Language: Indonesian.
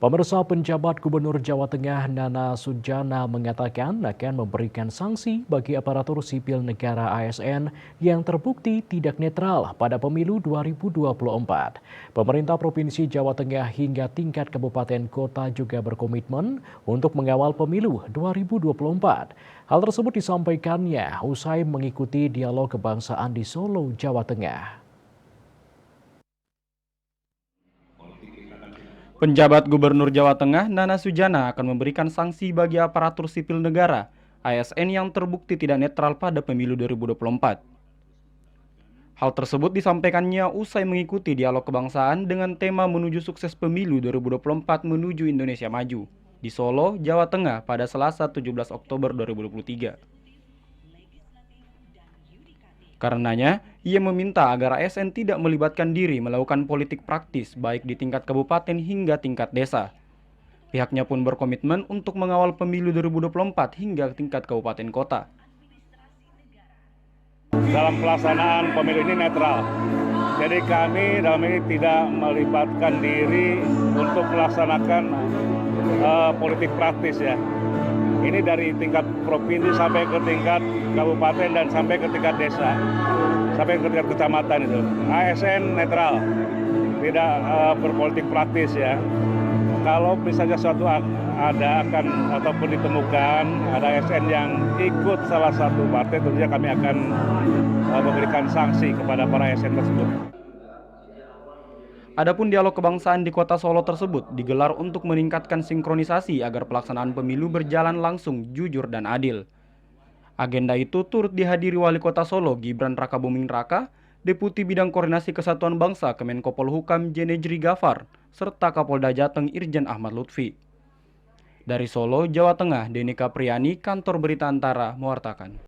Pemirsa, penjabat Gubernur Jawa Tengah Nana Sujana mengatakan akan memberikan sanksi bagi aparatur sipil negara ASN yang terbukti tidak netral pada pemilu 2024. Pemerintah Provinsi Jawa Tengah hingga tingkat kabupaten kota juga berkomitmen untuk mengawal pemilu 2024. Hal tersebut disampaikannya usai mengikuti dialog kebangsaan di Solo, Jawa Tengah. Penjabat Gubernur Jawa Tengah Nana Sujana akan memberikan sanksi bagi aparatur sipil negara ASN yang terbukti tidak netral pada pemilu 2024. Hal tersebut disampaikannya usai mengikuti dialog kebangsaan dengan tema menuju sukses pemilu 2024 menuju Indonesia Maju di Solo, Jawa Tengah pada Selasa 17 Oktober 2023. Karenanya, ia meminta agar ASN tidak melibatkan diri melakukan politik praktis baik di tingkat kabupaten hingga tingkat desa. Pihaknya pun berkomitmen untuk mengawal pemilu 2024 hingga tingkat kabupaten kota. Dalam pelaksanaan pemilu ini netral. Jadi kami dalam ini tidak melibatkan diri untuk melaksanakan politik praktis ya. Ini dari tingkat provinsi sampai ke tingkat kabupaten dan sampai ke tingkat desa, sampai ke tingkat kecamatan itu. ASN netral, tidak berpolitik praktis ya. Kalau misalnya suatu ada akan ataupun ditemukan ada ASN yang ikut salah satu partai, tentunya kami akan memberikan sanksi kepada para ASN tersebut. Adapun dialog kebangsaan di kota Solo tersebut digelar untuk meningkatkan sinkronisasi agar pelaksanaan pemilu berjalan langsung, jujur, dan adil. Agenda itu turut dihadiri Wali Kota Solo Gibran Rakabuming Raka, Deputi Bidang Koordinasi Kesatuan Bangsa Kemenko Polhukam Jenejri Gafar, serta Kapolda Jateng Irjen Ahmad Lutfi. Dari Solo, Jawa Tengah, Denika Priani, Kantor Berita Antara, mewartakan.